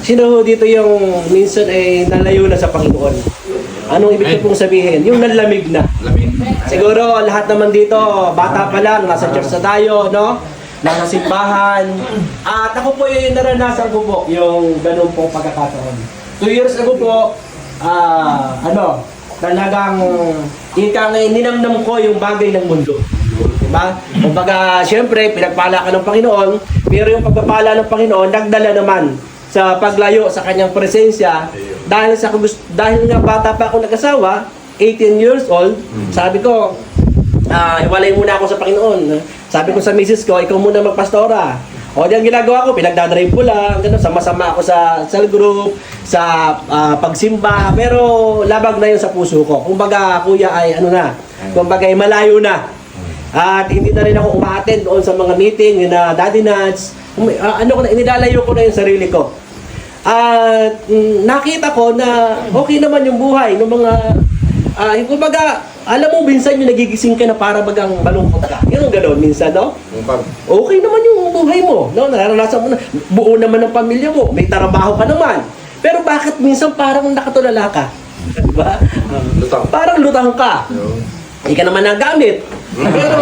Sino ho dito yung minsan ay nalayo na sa Panginoon? Anong ibig ko pong sabihin? Yung nalamig na. Siguro lahat naman dito, bata pa lang, nasa church na tayo, no? Nasa simbahan. At ako po yung naranasan ko po, yung ganun pong pagkakataon. 2 years ago po, talagang ninamnam ko yung bagay ng mundo. Diba? Kumbaga, siyempre, pinagpala ka ng Panginoon, pero yung pagpapala ng Panginoon, nagdala naman sa paglayo sa kanyang presensya. Dahil nga bata pa ako nag-asawa, 18 years old, sabi ko, iwalay muna ako sa Panginoon. Sabi ko sa misis ko, ikaw muna magpastora. O di ang ginagawa ko, pinagdadrive ko lang, sama-sama ako sa cell group, sa pagsimba, pero labag na yun sa puso ko. Kumbaga, kuya ay kumbaga ay malayo na. At hindi na rin ako umaattend doon sa mga meeting na Daddy Nuts. Inilalayo ko na yung sarili ko. At nakita ko na okay naman yung buhay ng mga kumbaga, alam mo, minsan yung nagigising ka na para bagang malungkot ka. Yung gano'n, minsan, no? Okay naman yung buhay mo, no? Nararanasan mo na, buo naman ang pamilya mo, may trabaho ka naman. Pero bakit minsan parang nakatulala ka? Diba? Parang lutang ka. Hindi ka naman nagamit. Pero,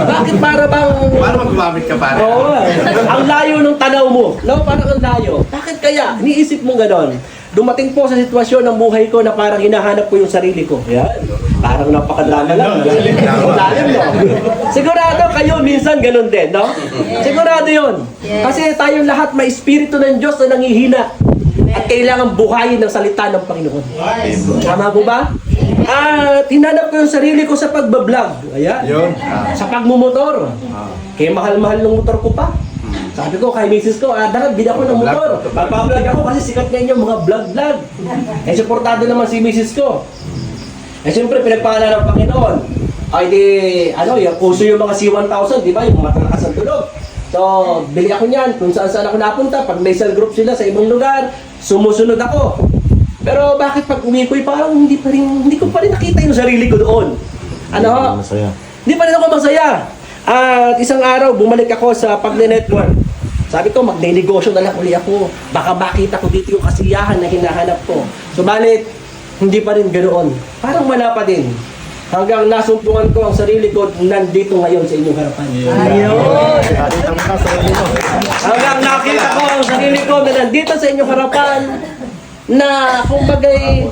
bakit para bang... Para mag-gumamit ka para. Oo. Ang layo ng tanaw mo. No? Parang ang layo. Bakit kaya? Iniisip mo ganon. Dumating po sa sitwasyon ng buhay ko na parang hinahanap ko yung sarili ko. Yan. Parang napakadrama lang. Lalim, no? Sigurado kayo minsan ganon din, no? Sigurado yun. Kasi tayong lahat may espiritu ng Diyos na nangihina. At kailangan buhayin ng salita ng Panginoon. Tama po ba? At hinanap ko yung sarili ko sa pagbablog. Ayan. Sa pagmumotor. Kaya mahal-mahal ng motor ko pa. Sabi ko kay misis ko, dapat bili ako ng motor. Magpa-vlog ako kasi sikat ngayon yung mga vlog-vlog. Eh, supportado naman si misis ko. Eh, siyempre, pinagpala ng Panginoon. Ay, yung puso yung mga C1000, di ba? Yung matalakas ang tunog. So, bili ako niyan. Kung saan ako napunta, pag may cell group sila sa ibang lugar, sumusunod ako. Pero bakit pag umikoy, parang hindi ko pa rin nakita yung sarili ko doon. Masaya. Hindi pa rin ako masaya. At isang araw, bumalik ako sa pagne-network. Sabi ko, magne-negosyo na lang uli ako. Baka makita ko dito yung kasiyahan na hinahanap ko. Subalit, hindi pa rin ganoon. Parang wala pa din. Hanggang nasumpungan ko ang sarili ko nandito ngayon sa inyong harapan. Ayun! Hanggang nakita ko ang sarili ko na nandito sa inyong harapan na kumbagay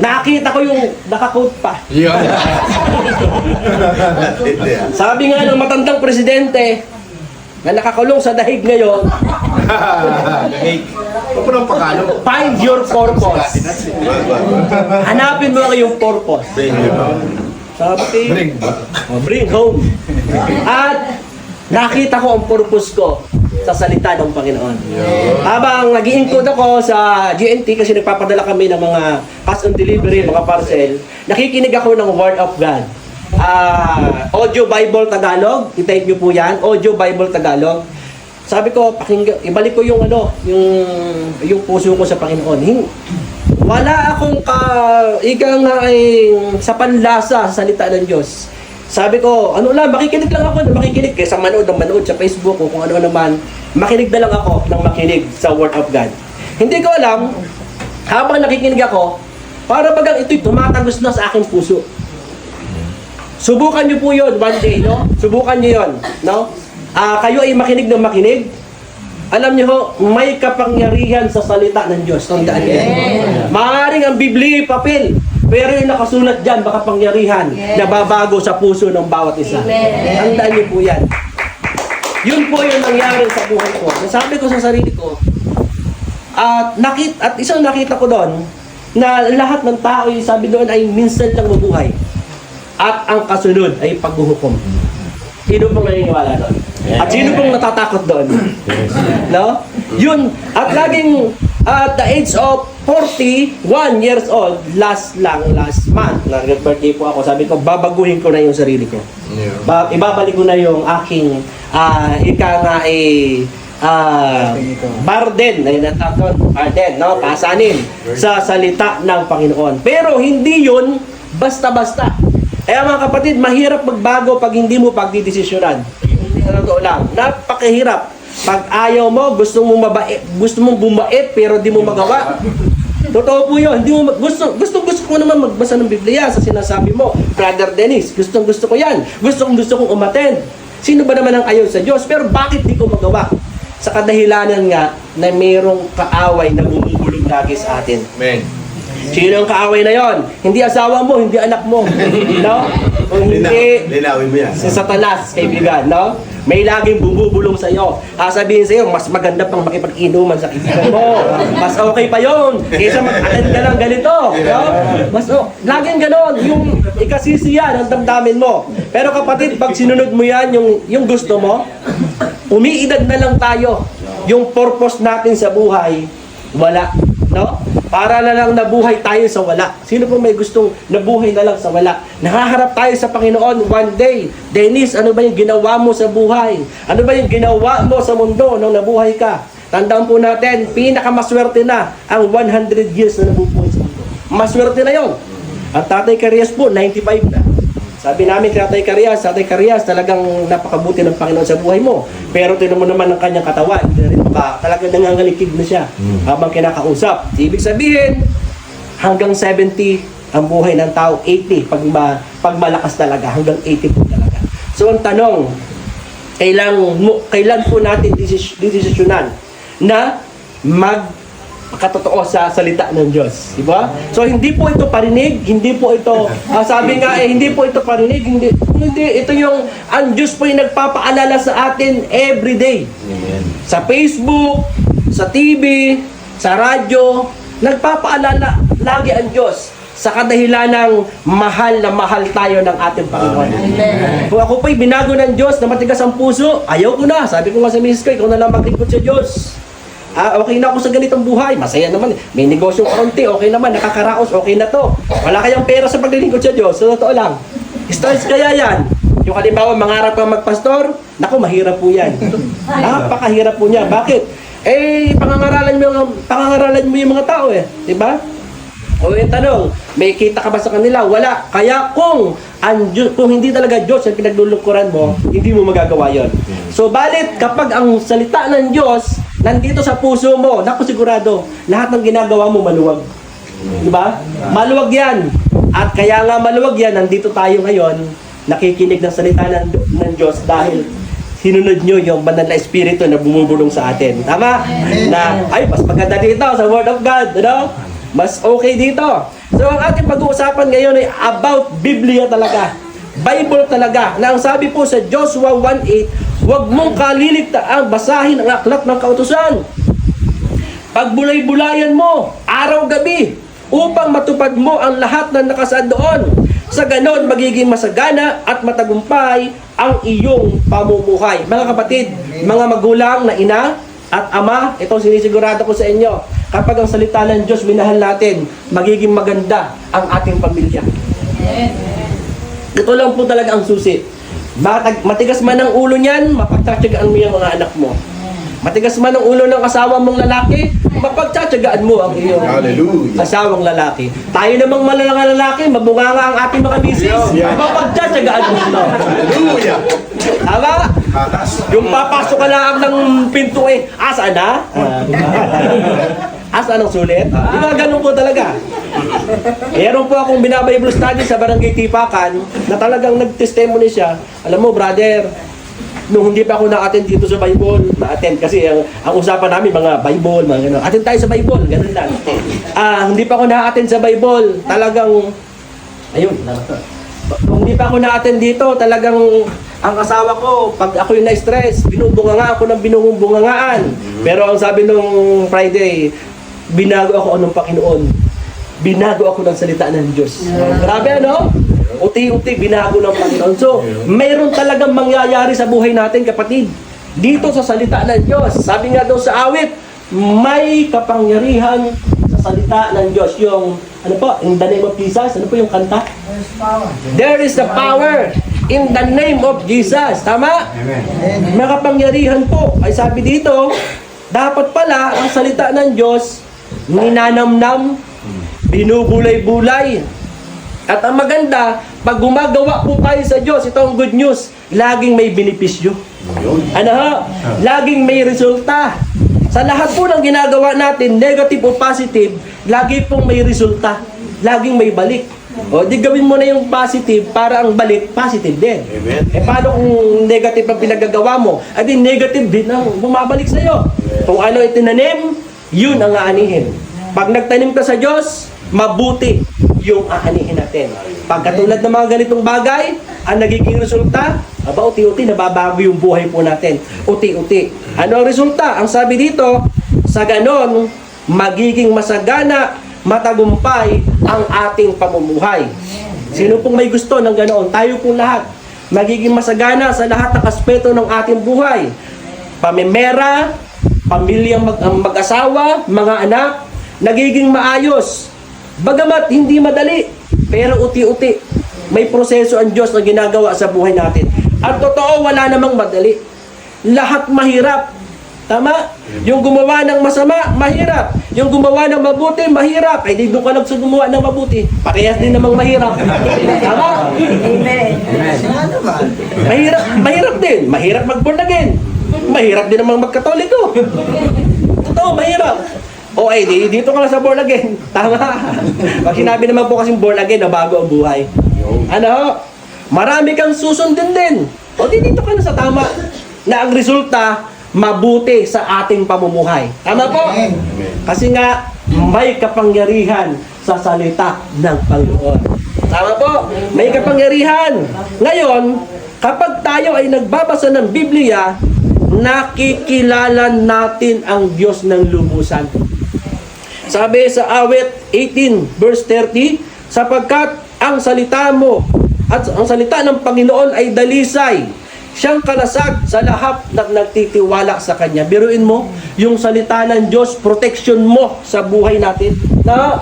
nakita ko yung naka-quote pa. Sabi nga ng matandang presidente na nakakulong sa dahig ngayon, find your purpose. Hanapin mo ang iyong purpose. Sabi, bring home. At nakita ko ang purpose ko sa salita ng Panginoon. Habang nag-i-encode ako sa GNT kasi nagpapadala kami ng mga cash on delivery, mga parcel, nakikinig ako ng Word of God. Audio Bible Tagalog, i-type nyo po yan, Audio Bible Tagalog. Sabi ko, ibalik ko yung puso ko sa Panginoon. Wala akong sa panlasa sa salita ng Diyos. Sabi ko, makikinig lang ako, makikinig kaysa manood sa Facebook o kung ano naman, makinig na lang ako ng makinig sa Word of God. Hindi ko alam, habang nakikinig ako, para bagang ito'y tumatagos na sa aking puso. Subukan nyo po yun one day, no? Subukan nyo yun, no? Kayo ay makinig ng makinig. Alam nyo ho, may kapangyarihan sa salita ng Diyos. Tandaan nyo. Maaaring ang Biblia papel. Pero yung nakasulat dyan, baka pangyarihan na babago sa puso ng bawat isa. Tandaan niyo po yan. Yun po yung nangyari sa buhay ko. Nasabi ko sa sarili ko, at isang nakita ko doon, na lahat ng tao, sabi doon ay minsan lang mabuhay. At ang kasunod ay paghuhukom. Sino pong naniniwala doon? At sino pong natatakot doon? No? Yun. At laging at the age of 41 years old, last month, nag-birthday po ako, sabi ko, babaguhin ko na yung sarili ko. Ibabalik ko na yung aking, burden, no? Pasanin sa salita ng Panginoon. Pero hindi yun basta-basta. Kaya mga kapatid, mahirap magbago pag hindi mo pagdidesisyonan. Sa totoo lang, napakahirap. Pag ayaw mo, gusto mong bumait pero di mo magawa. Totoo po yun. Hindi mo gusto ko naman magbasa ng Biblia sa sinasabi mo. Brother Dennis, gusto ko yan. Gusto kong umattend. Sino ba naman ang ayaw sa Diyos? Pero bakit di ko magawa? Sa kadahilanan nga na mayroong kaaway na bumubulong lagi sa atin. Amen. Sino ang kaaway na yon? Hindi asawa mo, hindi anak mo. No? Kung hindi, Linawin mo yan. si Satanas, kaibigan, no? May laging bumubulong sa iyo. Sasabihin sa iyo, mas maganda pang makipag-inuman sa kaibigan mo. Mas okay pa yon kaysa mag-attend ka ng ganito. No? Laging ganon. Yung ikasisiyan ang damdamin mo. Pero kapatid, pag sinunod mo yan, yung gusto mo, umiidad na lang tayo. Yung purpose natin sa buhay, wala. No? Para na lang nabuhay tayo sa wala. Sino po may gustong nabuhay na lang sa wala? Nakaharap tayo sa Panginoon one day. Dennis, ano ba yung ginawa mo sa buhay? Ano ba yung ginawa mo sa mundo nung nabuhay ka? Tandaan po natin, pinakamaswerte na ang 100 years na nabubuhay sa mundo. Maswerte na yon. Ang Tatay Carias po, 95 na. Sabi namin kay Tatay Carias, talagang napakabuti ng Panginoon sa buhay mo. Pero tinan mo naman ang kanyang katawan, hindi rin talagang nangangalikid na siya habang kinakausap. Ibig sabihin, hanggang 70 ang buhay ng tao, 80 pag malakas talaga, hanggang 80 po talaga. So ang tanong, kailan po natin desisyonan na katotoo sa salita ng Diyos, di ba? So hindi po ito parinig, hindi po ito sabi nga hindi po ito parinig, hindi ito yung ang Diyos po yung nagpapaalala sa atin every day. Amen. Sa Facebook, sa TV, sa radyo, nagpapaalala lagi ang Diyos sa kadahilan ng mahal na mahal tayo ng ating Panginoon. Amen. Kung ako po'y binago ng Diyos na matigas ang puso, ayaw ko na. Sabi ko nga sa misis ko, ikaw na lang maglingkod sa Diyos. Okay na ako sa ganitong buhay. Masaya naman. May negosyo kaunti. Okay naman. Nakakaraos. Okay na to. Wala kayang pera sa paglilingkod sa Diyos. Sa totoo lang. Stress kaya yan. Yung halimbawa, mangarap kang magpastor, naku, mahirap po yan. Napakahirap po niya. Bakit? Pangangaralan mo yung mga tao eh. Diba? O yung tanong, may kita ka ba sa kanila? Wala. Kaya kung hindi talaga Diyos ang pinaglulungkuran mo, hindi mo magagawa yon. So, balit kapag ang salita ng Diyos nandito sa puso mo, naku sigurado, lahat ng ginagawa mo maluwag. Diba? Maluwag yan. At kaya nga maluwag yan, nandito tayo ngayon, nakikinig ng salita ng Diyos dahil sinunod nyo yung banal na espiritu na bumubulong sa atin. Tama? Na, mas maganda dito sa Word of God. Ano? Mas okay dito. So, ang ating pag-uusapan ngayon ay about Biblia talaga. Bible talaga. Na ang sabi po sa Joshua 1:8, huwag mong kaliligtaan, basahin ang aklat ng kautusan. Pagbulay-bulayan mo, araw-gabi, upang matupad mo ang lahat na nakasaad doon. Sa ganon, magiging masagana at matagumpay ang iyong pamumuhay. Mga kapatid, mga magulang na ina at ama, ito sinisigurado ko sa inyo, kapag ang salita ng Diyos minahal natin, magiging maganda ang ating pamilya. Ito lang po talaga ang susi. Matigas man ang ulo niyan, mapagtsatsagaan mo yung mga anak mo. Matigas man ang ulo ng asawa mong lalaki, mapagtsatsagaan mo ang iyong Hallelujah. asawang lalaki. Tayo namang malalang lalaki, mabunganga ang ating mga misis, mapagtsatsagaan mo ito. Hallelujah. Tama? Patas. Yung papasok ka lang ng pinto asa na? Asa ng sulit? Di ba ganun po talaga? Meron po akong binabible study sa Barangay Tipakan na talagang nag-testimony siya. Alam mo, brother, nung hindi pa ako na-attend dito sa Bible, na-attend kasi ang usapan namin mga Bible, mga gano'n. Attend tayo sa Bible, gano'n lang. Hindi pa ako na-attend sa Bible, talagang, ayun, nung hindi pa ako na-attend dito, talagang ang asawa ko, pag ako yung na-stress, binubunganga ako ng binubungangaan. Pero ang sabi nung Friday, binago ako ng Panginoon. Binago ako ng salita ng Diyos. Grabe ano? Uti-uti binago ng Panginoon. So, mayroon talagang mangyayari sa buhay natin, kapatid. Dito sa salita ng Diyos. Sabi nga daw sa awit, may kapangyarihan sa salita ng Diyos. Yung, ano po, in the name of Jesus, ano po yung kanta? There is the power in the name of Jesus. Tama? Amen. May kapangyarihan po. Ay sabi dito, dapat pala ang salita ng Diyos, ninanamnam, binubulay-bulay. At ang maganda, pag gumagawa po tayo sa Diyos, ito ang good news, laging may benepisyo. Yun. Ano ho? Laging may resulta. Sa lahat po ng ginagawa natin, negative o positive, lagi pong may resulta. Laging may balik. O, di gawin mo na yung positive para ang balik, positive din. Amen. Paano kung negative ang pinagagawa mo? Di negative din ang bumabalik sa'yo. Kung ano itinanim, yun ang aanihin. Pag nagtanim ka sa Diyos, mabuti yung aanihin natin. Pag katulad ng mga ganitong bagay, ang nagiging resulta, uti-uti nababago yung buhay po natin. Uti-uti. Ano ang resulta? Ang sabi dito, sa ganon, magiging masagana, matagumpay ang ating pamumuhay. Sino pong may gusto ng ganoon? Tayo pong lahat. Magiging masagana sa lahat ng aspeto ng ating buhay. Pamimera, pamilyang mag-asawa, mga anak, nagiging maayos. Bagamat hindi madali, pero uti-uti. May proseso ang Diyos na ginagawa sa buhay natin. At totoo, wala namang madali. Lahat mahirap. Tama? Yung gumawa ng masama, mahirap. Yung gumawa ng mabuti, mahirap. Ay, di doon ka gumawa ng mabuti. Parehas din namang mahirap. Tama? Amen. Mahirap din. Mahirap mag-born again. Mahirap din namang magkatoliko. Totoo, mahirap. O ay, dito ka lang sa born again. Tama? Pag sinabi naman po kasing born again, na bago ang buhay. Ano? Marami kang susundin din. O dito ka na sa tama. Na ang resulta, mabuti sa ating pamumuhay. Tama po? Kasi nga, may kapangyarihan sa salita ng Panginoon. Tama po? May kapangyarihan. Ngayon, kapag tayo ay nagbabasa ng Biblia, nakikilala natin ang Diyos ng lubusan. Sabi sa awit 18 verse 30, sapagkat ang salita mo at ang salita ng Panginoon ay dalisay, siyang kalasag sa lahat na nagtitiwala sa Kanya. Biruin mo, yung salita ng Diyos, protection mo sa buhay natin. Na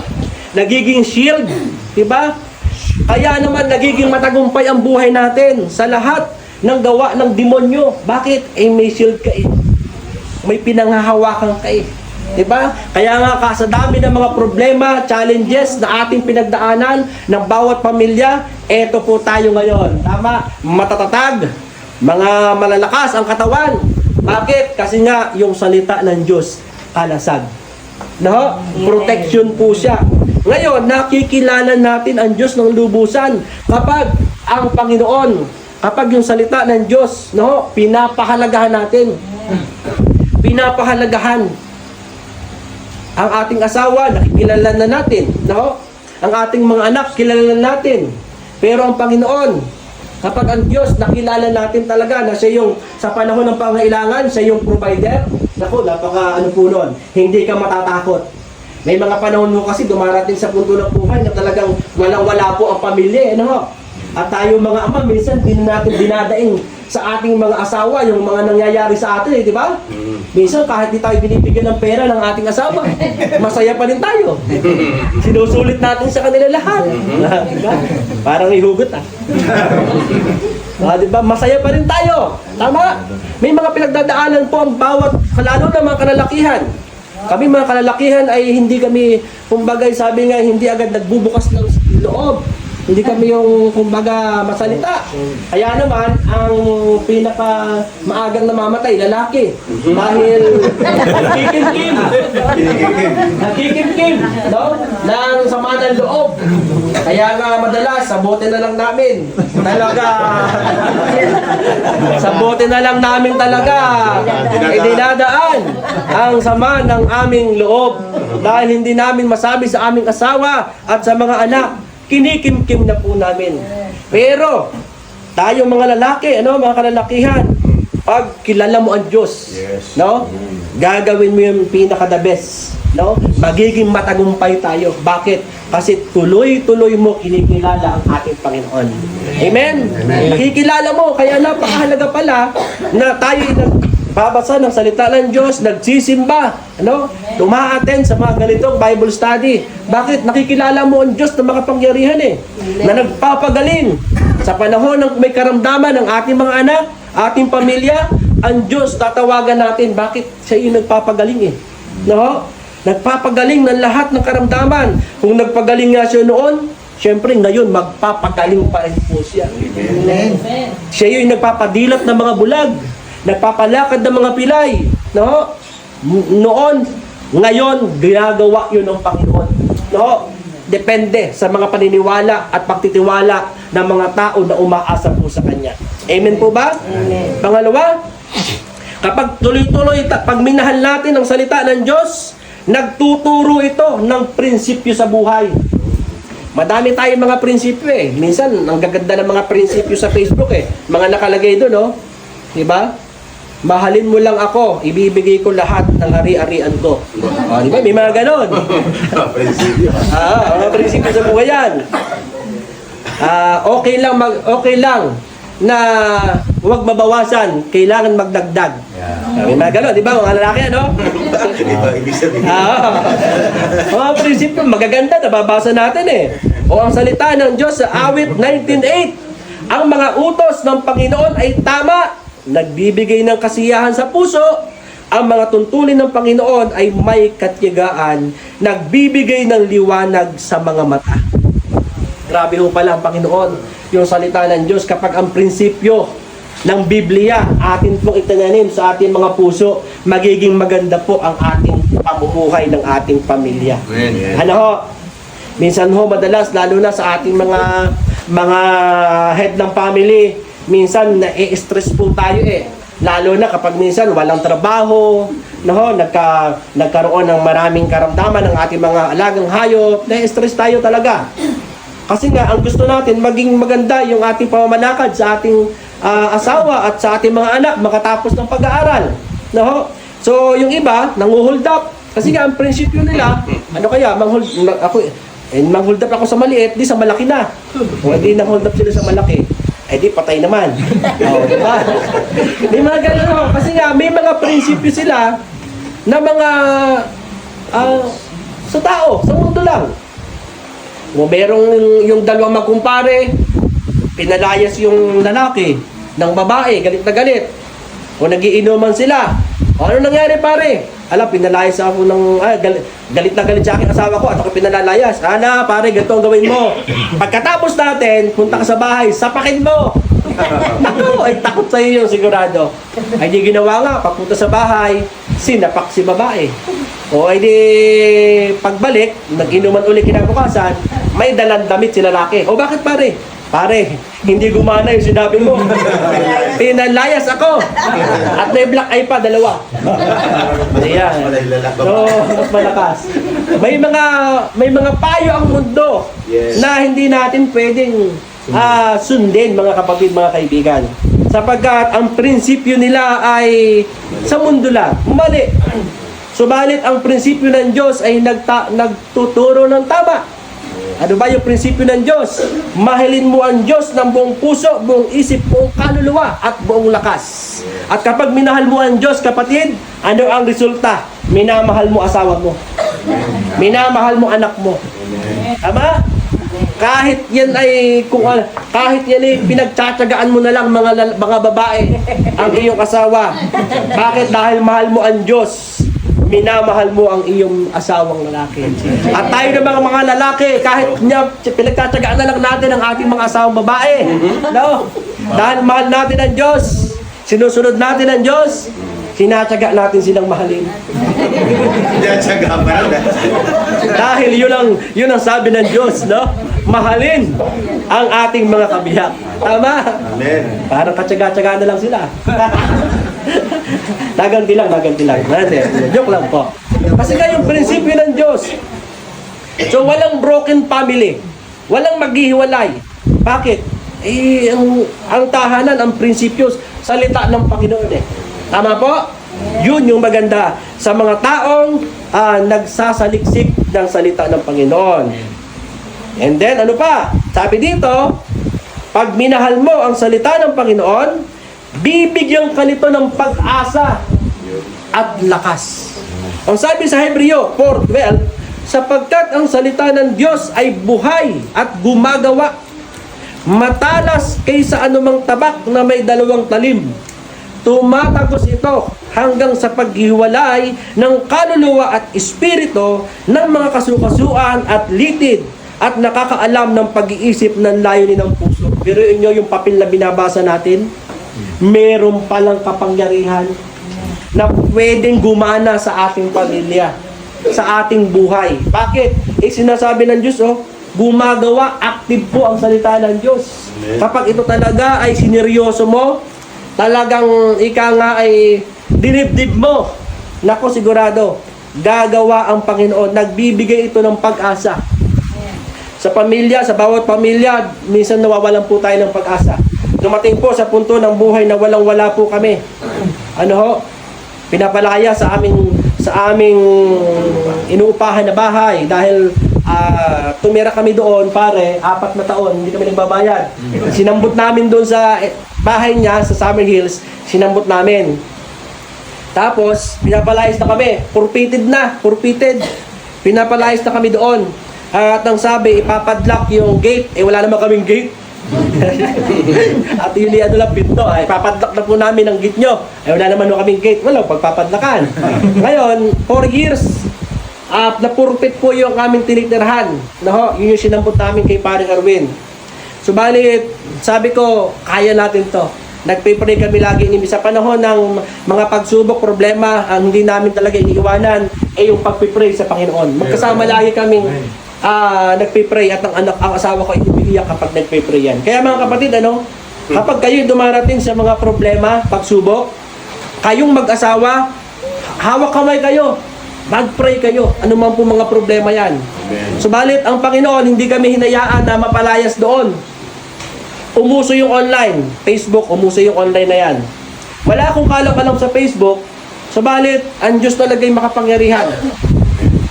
nagiging shield, diba? Kaya naman nagiging matagumpay ang buhay natin sa lahat ng gawa ng demonyo. Bakit? May shield ka eh. May pinanghahawakan ka eh. Diba? Kaya nga sa dami ng mga problema, challenges na ating pinagdaanan ng bawat pamilya, eto po tayo ngayon. Tama? Matatatag, mga malalakas ang katawan. Bakit? Kasi nga yung salita ng Diyos kalasag. No? Protection po siya. Ngayon, nakikilala natin ang Diyos ng lubusan kapag ang Panginoon, kapag yung salita ng Diyos, no, pinapahalagahan natin. Pinapahalagahan. Ang ating asawa, nakikilala na natin. No? Ang ating mga anak, kilala na natin. Pero ang Panginoon, kapag ang Diyos, nakilala natin talaga na siya yung, sa panahon ng pangailangan, siya yung provider. Naku, napaka ano po nun, hindi ka matatakot. May mga panahon mo kasi dumarating sa punto ng buhay na talagang walang-wala po ang pamilya. Ano? At tayo mga ama, minsan din natin dinadaing sa ating mga asawa yung mga nangyayari sa atin, di ba? Minsan kahit di tayo binibigyan ng pera ng ating asawa, masaya pa rin tayo. Sinusulit natin sa kanila lahat. Diba? Parang ihugot diba? Masaya pa rin tayo. Tama? May mga pinagdadaanan po ang bawat, lalo na mga kalalakihan. Kami mga kalalakihan ay hindi kami, kumbagay sabi nga, hindi agad nagbubukas ng loob. Hindi kami yung, kumbaga, masalita. Kaya naman, ang pinaka maagang namamatay, lalaki. Dahil nakikimkim. Nakikimkim, no? Ng sama ng loob. Kaya nga madalas, sa bote na lang namin. Talaga. Sa bote na lang namin talaga. Dinadaan ang sama ng aming loob. Dahil hindi namin masabi sa aming asawa at sa mga anak, kinikimkim na po namin. Pero, tayo mga lalaki, ano, mga kalalakihan, pag kilala mo ang Diyos, no? Gagawin mo yung pinaka the best, no? Magiging matagumpay tayo. Bakit? Kasi tuloy-tuloy mo kinikilala ang ating Panginoon. Amen? Nakikilala mo, kaya napakahalaga pala na tayo nagbabasa ng salita ng Diyos, nagsisimba, ano? Tuma-attend sa mga ganitong Bible study. Bakit? Nakikilala mo ang Diyos na makapangyarihan eh. Na nagpapagaling. Sa panahon ng may karamdaman ng ating mga anak, ating pamilya, ang Diyos tatawagan natin. Bakit? Siya yung nagpapagaling eh. No? Nagpapagaling ng lahat ng karamdaman. Kung nagpagaling nga siya noon, syempre ngayon magpapagaling pa rin po siya. Amen. Siya yung nagpapadilat ng mga bulag. nagpapalakad ng mga pilay, no? Noon, ngayon, ginagawa yun ng Panginoon. No? Depende sa mga paniniwala at pagtitiwala ng mga tao na umaasa po sa Kanya. Amen po ba? Amen. Pangalawa, kapag tuloy-tuloy, pag minahal natin ang salita ng Diyos, nagtuturo ito ng prinsipyo sa buhay. Madami tayong mga prinsipyo eh. Minsan, ang gaganda ng mga prinsipyo sa Facebook eh. Mga nakalagay doon, no? Diba? Mahalin mo lang ako, ibibigay ko lahat ng ari-arian ko. Oh, di ba? May mga ganon. Prinsipyo. Mga prinsipyo sa buhay yan. Okay lang na huwag mabawasan, kailangan magdagdag. May mga ganon, di ba? Mga lalaki, ano? Ito, ibig sabihin. Mga prinsipyo, magaganda, nababasa natin eh. O ang salita ng Diyos sa awit 19:8, ang mga utos ng Panginoon ay tama, nagbibigay ng kasiyahan sa puso, ang mga tuntulin ng Panginoon ay may katiyagaan, nagbibigay ng liwanag sa mga mata. Grabe ho pala ang Panginoon, yung salita ng Diyos, kapag ang prinsipyo ng Biblia atin pong itinanim sa ating mga puso, magiging maganda po ang ating pamumuhay ng ating pamilya. Amen. Ano ho? Minsan ho, madalas, lalo na sa ating mga head ng family, minsan na-stress po tayo eh. Lalo na kapag minsan walang trabaho, nagkaroon ng maraming karamdaman ng ating mga alagang hayop, na-stress tayo talaga. Kasi nga, ang gusto natin, maging maganda yung ating pamamalakad sa ating asawa at sa ating mga anak makatapos ng pag-aaral. So, yung iba, nanguhold up. Kasi nga, ang prinsipyo nila, ano kaya, manghold up ako sa maliit, di sa malaki na. O di nanghold up sila sa malaki, di patay naman. Diba? May mga ganun. Kasi nga, may mga prinsipyo sila na mga sa tao, sa mundo lang. O merong yung dalawang magkumpare, pinalayas yung lalaki ng babae, galit na galit. O nagiinuman sila. O ano nangyari pare? Pinalayas ako ng, galit na galit sa aking asawa ko at ako pinalalayas. Pare, ganito ang gawin mo. Pagkatapos natin, punta ka sa bahay, sapakin mo. Naku, takot sa'yo yung sigurado. Ay di ginawa nga, pagpunta sa bahay, sinapak si babae. O ay di pagbalik, nag-inuman uli kinabukasan, may dalang damit si lalaki. O bakit pare? Pare, hindi gumana yung sinabi mo. Pinalayas ako. At may black eye pa, dalawa. Ayan. So, mas malakas. May mga payo ang mundo na hindi natin pwedeng sundin, mga kapatid, mga kaibigan. Sapagkat ang prinsipyo nila ay sa mundo lang. Mali. Subalit ang prinsipyo ng Diyos ay nagtuturo ng tama. Ano ba yung prinsipyo ng Diyos? Mahalin mo ang Diyos ng buong puso, buong isip, buong kaluluwa, at buong lakas. At kapag minahal mo ang Diyos, kapatid, ano ang resulta? Minamahal mo asawa mo. Minamahal mo anak mo. Tama? Kahit yan ay pinagtsatsagaan mo na lang mga babae ang iyong asawa. Bakit? Dahil mahal mo ang Diyos, minamahal mo ang iyong asawang lalaki. At tayo ng mga lalaki, kahit pinagtatsagaan na lang natin ang ating mga asawang babae. No? Dahil mahal natin ang Diyos, sinusunod natin ang Diyos, sinatsaga natin silang mahalin. Dahil yun ang sabi ng Diyos, no? Mahalin ang ating mga kabiyak. Tama? Amen. Parang katsaga-tsaga na lang sila. Naganti lang. Joke lang po. Kasi nga yung prinsipyo ng Diyos. So walang broken family. Walang maghihiwalay. Bakit? Ang tahanan, ang prinsipyo, salita ng Panginoon eh. Tama po? Yun yung maganda sa mga taong nagsasaliksik ng salita ng Panginoon. And then, ano pa? Sabi dito, pag minahal mo ang salita ng Panginoon, bibigyan ka nito ng pag-asa at lakas. Ang sabi sa Hebreo 4:12, sapagkat ang salita ng Diyos ay buhay at gumagawa, matalas kaysa anumang tabak na may dalawang talim. Tumatagos ito hanggang sa paghiwalay ng kaluluwa at espiritu, ng mga kasukasuan at litid, at nakakaalam ng pag-iisip ng layunin ng puso. Pero inyo yung papel na binabasa natin, meron palang kapangyarihan na pwedeng gumana sa ating pamilya, sa ating buhay. Bakit? Sinasabi ng Diyos, gumagawa, active po ang salita ng Diyos. Kapag ito talaga ay sineryoso mo, talagang ika nga ay dinibdib mo, nako sigurado, gagawa ang Panginoon. Nagbibigay ito ng pag-asa. Sa pamilya, sa bawat pamilya, minsan nawawalan po tayo ng pag-asa. Dumating po sa punto ng buhay na walang-wala po kami. Pinapalaya sa aming inuupahan na bahay dahil tumira kami doon, pare, 4 na taon, hindi kami nagbabayad. Sinambot namin doon sa bahay niya, sa Summer Hills, sinambot namin. Tapos, pinapalayas na kami. Forfeited. Pinapalayas na kami doon. At ang sabi, ipapadlock yung gate. Wala naman kaming gate. At yun lang pinto. Ipapadlock na po namin ang gate nyo. Wala naman kaming gate. Wala, pagpapadlakan. Ngayon, 4 years, na-forfeit po yung aming tinitirhan. Yun yung sinampot namin kay Paring Arwin. Subalit, sabi ko, kaya natin to. Nagpe-pray kami lagi ni sa panahon ng mga pagsubok, problema, ang hindi namin talaga iniiwanan ay yung pagpe-pray sa Panginoon. Magkasama lagi kaming nagpe-pray at ang asawa ko iniiyak kapag nagpe-pray yan. Kaya mga kapatid, kapag kayo dumarating sa mga problema, pagsubok, kayong mag-asawa, hawak kamay kayo, mag-pray kayo, anuman po mga problema yan. Subalit, ang Panginoon, hindi kami hinayaan na mapalayas doon. Umuso yung online. Facebook, umuso yung online na yan. Wala akong kalam-alam sa Facebook, subalit, ang Diyos talaga'y makapangyarihan.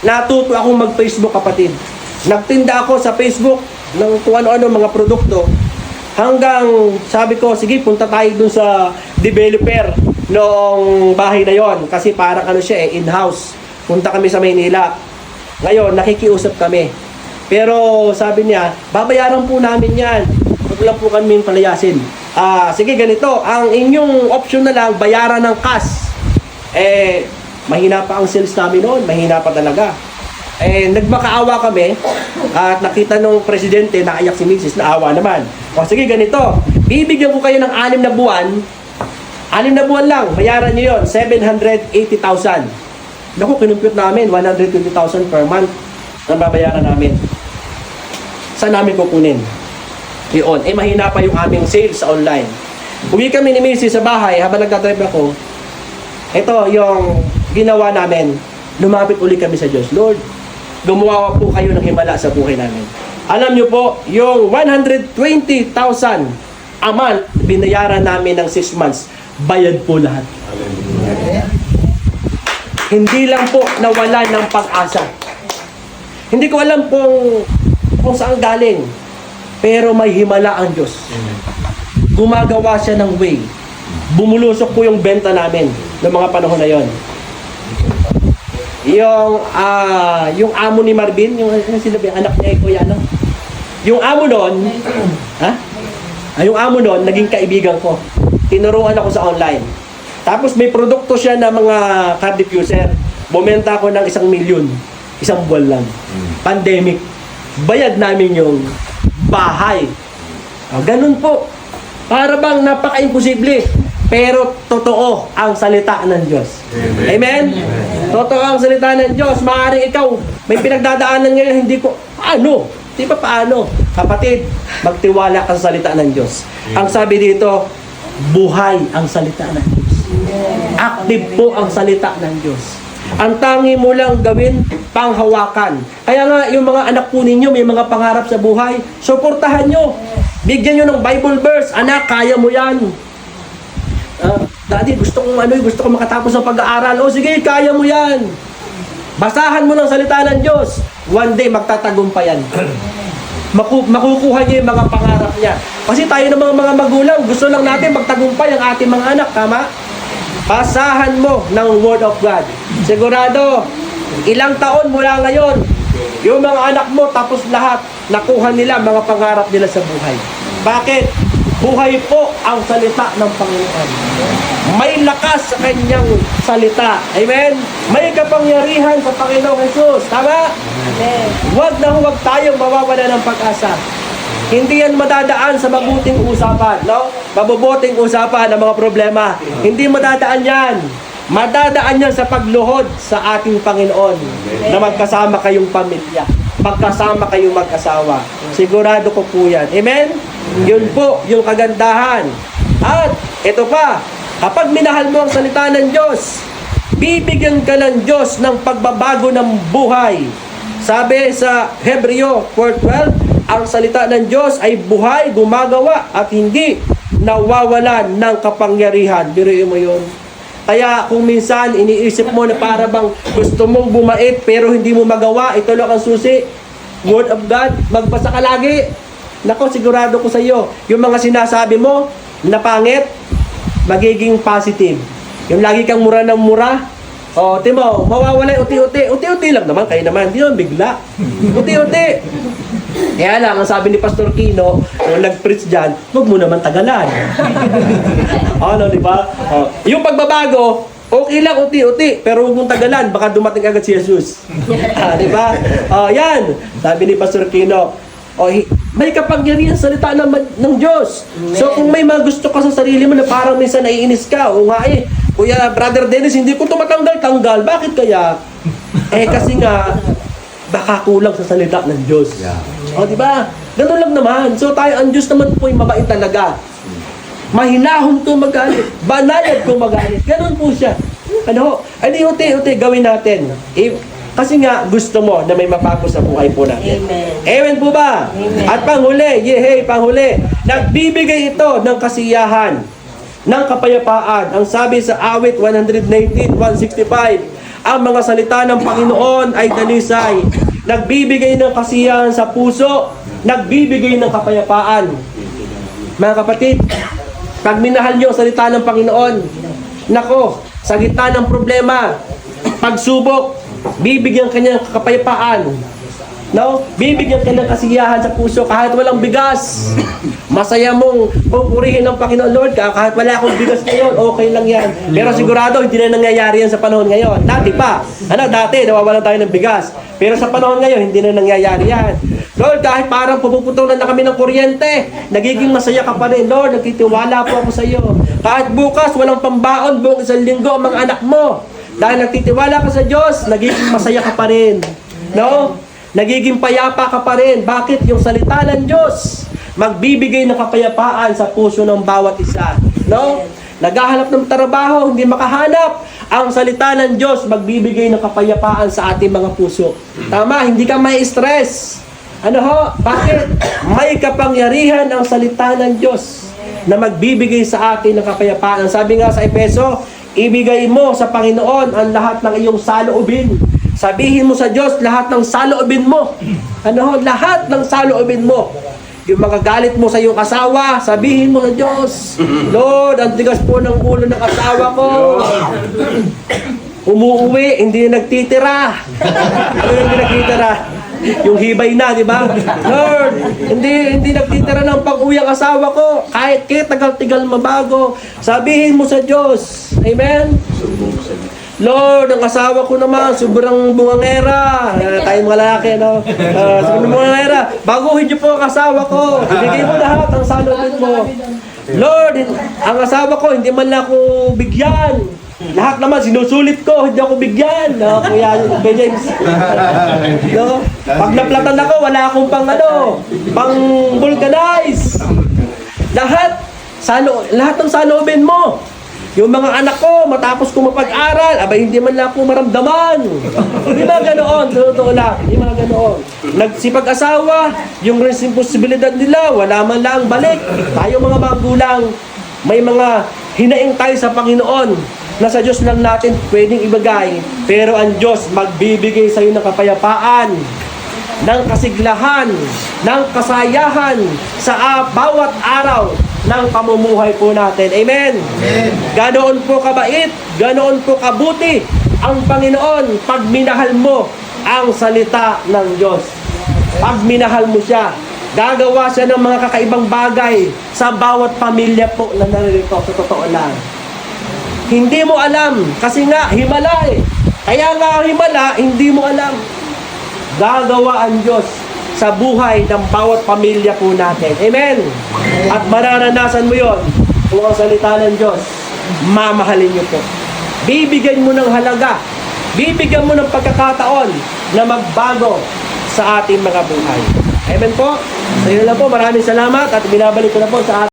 Natuto akong mag-Facebook, kapatid. Nagtinda ako sa Facebook ng kung ano-ano mga produkto. Hanggang sabi ko, sige, punta tayo dun sa developer noong bahay na yon. Kasi parang in-house. Punta kami sa Maynila. Ngayon, nakikiusap kami. Pero sabi niya, babayaran po namin yan. Huwag lang po kami palayasin. Sige, ganito. Ang inyong option na lang, bayaran ng cash. Mahina pa ang sales namin noon. Mahina pa talaga. Nagmakaawa kami at nakita nung presidente, naiyak si Mrs. Naawa naman. Sige, ganito. Bibigyan ko kayo ng 6 na buwan. 6 na buwan lang. Bayaran nyo yun. 780,000. Naku, kinumpute namin. 120,000 per month ang babayaran namin. Saan namin kukunin? Yun. Mahina pa yung aming sales sa online. Uwi kami ni Mrs. sa bahay habang nagdadrive ako. Ito yung ginawa namin. Lumapit uli kami sa Diyos. Lord, gumawa po kayo ng himala sa buhay namin. Alam nyo po, yung 120,000 a month, binayaran namin ng 6 months. Bayad po lahat. Hindi lang po nawala ng pag-asa. Hindi ko alam kung saan galing. Pero may himala ang Diyos. Gumagawa siya ng way. Bumulusok po yung benta namin ng mga panahon na yon. Yung amo ni Marvin, yung anak niya, kuya, yung amo noon, yung amo noon, naging kaibigan ko. Tinuruan ako sa online. Tapos may produkto siya na mga car diffuser. Bumenta ko ng 1 milyon. 1 buwan lang. Pandemic. Bayad namin yung bahay. Ganun po. Para bang napaka-imposible. Pero totoo ang salita ng Diyos. Amen? Totoo ang salita ng Diyos. Maaaring ikaw, may pinagdadaanan ngayon, hindi ko, paano? Di ba paano? Kapatid, magtiwala ka sa salita ng Diyos. Ang sabi dito, buhay ang salita ng Diyos. Active po ang salita ng Diyos. Ang tangi mo lang gawin, panghawakan. Kaya nga, yung mga anak po ninyo, may mga pangarap sa buhay, suportahan nyo. Bigyan nyo ng Bible verse. Anak, kaya mo yan. Daddy, gusto ko makatapos ng pag-aaral. Sige, kaya mo yan. Basahan mo ng salita ng Diyos. One day, magtatagumpayan. Makukuha niya yung mga pangarap niya. Kasi tayo ng mga magulang, gusto lang natin magtagumpay ang ating mga anak. Tama? Basahan mo ng Word of God. Sigurado, ilang taon mula ngayon, yung mga anak mo, tapos lahat, nakuha nila mga pangarap nila sa buhay. Bakit? Buhay po ang salita ng Panginoon. May lakas sa kanyang salita. Amen? May kapangyarihan sa Panginoong Jesus. Tama? Amen. Huwag na huwag tayong mawawala ng pag-asa. Hindi yan madadaan sa mabuting usapan, no? Mabubuting usapan ng mga problema. Hindi madadaan yan. Madadaan yan sa pagluhod sa ating Panginoon na magkasama kayong pamilya. Magkasama kayong mag-asawa. Sigurado ko po yan. Amen? Yun po yung kagandahan. At ito pa, kapag minahal mo ang salita ng Diyos, bibigyan ka ng Diyos ng pagbabago ng buhay. Sabi sa Hebreo 4:12, ang salita ng Diyos ay buhay, gumagawa at hindi nawawalan ng kapangyarihan. Biruin mo yun. Kaya kung minsan iniisip mo na para bang gusto mong bumait pero hindi mo magawa, ito lang ang susi. Word of God, magbasa ka lagi. Nako, sigurado ko sa iyo, yung mga sinasabi mo na pangit, magiging positive. Yung lagi kang mura ng mura, o, timo, mawawala uti-uti. Uti-uti lang naman, kayo naman, hindi naman bigla. Uti-uti. Kaya lang, ang sabi ni Pastor Kino, nung nag-preach dyan, huwag mo naman tagalan. Ano, di ba? Yung pagbabago, okay lang, uti-uti, pero huwag mong tagalan, baka dumating agad si Jesus. Di ba? Yan, sabi ni Pastor Kino, may kapangyarihan salita ng Diyos. So, kung may mga gusto ka sa sarili mo na parang minsan naiinis ka, o nga Kuya, Brother Dennis, hindi ko tumatanggal-tanggal. Bakit kaya? Kasi nga, baka kulang sa salita ng Diyos. Di ba? Ganun lang naman. So tayo, ang Diyos naman po ay mabait talaga. Mahinahon to magalit. Banayad ko magalit. Ganun po siya. Ano? Ay, uti-uti, gawin natin. Kasi nga, gusto mo na may mabago sa buhay po natin. Amen. Amen po ba? Amen. At panghuli, panghuli, nagbibigay ito ng kasiyahan, ng kapayapaan. Ang sabi sa awit 119:165, ang mga salita ng Panginoon ay dalisay, nagbibigay ng kasiyahan sa puso, nagbibigay ng kapayapaan. Mga kapatid, pag minahal niyo ang salita ng Panginoon, nako, sa gitna ng problema, pagsubok, bibigyan ka niya ng kapayapaan. No? Bibigyan ka ng kasiyahan sa puso kahit walang bigas. Masaya mong pupurihin ng Panginoon, Lord, kahit wala akong bigas ngayon, okay lang yan. Pero sigurado, hindi na nangyayari yan sa panahon ngayon. Dati pa. Dati, nawawalan tayo ng bigas. Pero sa panahon ngayon, hindi na nangyayari yan. Lord, kahit parang puputulan na kami ng kuryente, nagiging masaya ka pa rin. Lord, nagtitiwala po ako sa iyo. Kahit bukas, walang pambaon, buong isang linggo ang mga anak mo. Dahil nagtitiwala ka sa Diyos, nagiging masaya ka pa rin. No? Nagiging payapa ka pa rin. Bakit? Yung salita ng Diyos magbibigay ng kapayapaan sa puso ng bawat isa. No? Naghahanap ng trabaho, hindi makahanap. Ang salita ng Diyos magbibigay ng kapayapaan sa ating mga puso. Tama, hindi ka may stress. Ano ho? Bakit? May kapangyarihan ang salita ng Diyos na magbibigay sa atin ng kapayapaan. Sabi nga sa Efeso, ibigay mo sa Panginoon ang lahat ng iyong saloobin. Sabihin mo sa Diyos lahat ng saloobin mo. Lahat ng saloobin mo. Yung mga galit mo sa iyong asawa, sabihin mo sa Diyos, Lord, ang tigas po ng ulo ng asawa ko. Umuuwi, hindi nagtitira. Ano yung hindi nagtitira? Yung hibay na, di ba? Lord, hindi nagtitira ng pag-uwi ang asawa ko. Kahit tagal-tigal mabago. Sabihin mo sa Diyos. Amen? Lord, ang asawa ko naman, sobrang bungangera. Tayong mga lalaki, no? Sobrang bungangera. Baguhin niyo po ang asawa ko. Ibigay mo lahat ang salubin mo. Lord, ang asawa ko, hindi man lang ako bigyan. Lahat naman, sinusulit ko, hindi ako bigyan. No, Kuya James. No? Pag naplatan ako, wala akong pang vulcanize. Lahat ng salubin mo. Yung mga anak ko, matapos ko mapag-aral, hindi man lang ako maramdaman. Hindi mga ganoon, totoo lang. Hindi mga ganoon. Nagsipag-asawa, yung responsibilidad nila, wala man lang balik. Tayo mga magulang, may mga hinaing tayo sa Panginoon na sa Diyos lang natin pwedeng ibigay. Pero ang Diyos magbibigay sa iyo ng kapayapaan, ng kasiglahan, ng kasayahan sa bawat araw ng pamumuhay po natin. Amen? Amen. Ganoon po kabait, ganoon po kabuti ang Panginoon pag minahal mo ang salita ng Diyos. Pag minahal mo siya, gagawa siya ng mga kakaibang bagay sa bawat pamilya po na naririto. Sa totoo lang. Hindi mo alam, kasi nga, himala eh. Kaya nga himala, hindi mo alam. Gagawa ang Diyos sa buhay ng bawat pamilya po natin. Amen? At mararanasan mo yon kung ang salita ng Diyos, mamahalin niyo po. Bibigyan mo ng halaga, bibigyan mo ng pagkakataon na magbago sa ating mga buhay. Amen po? So yun lang po, maraming salamat at binabalik ko na po sa ating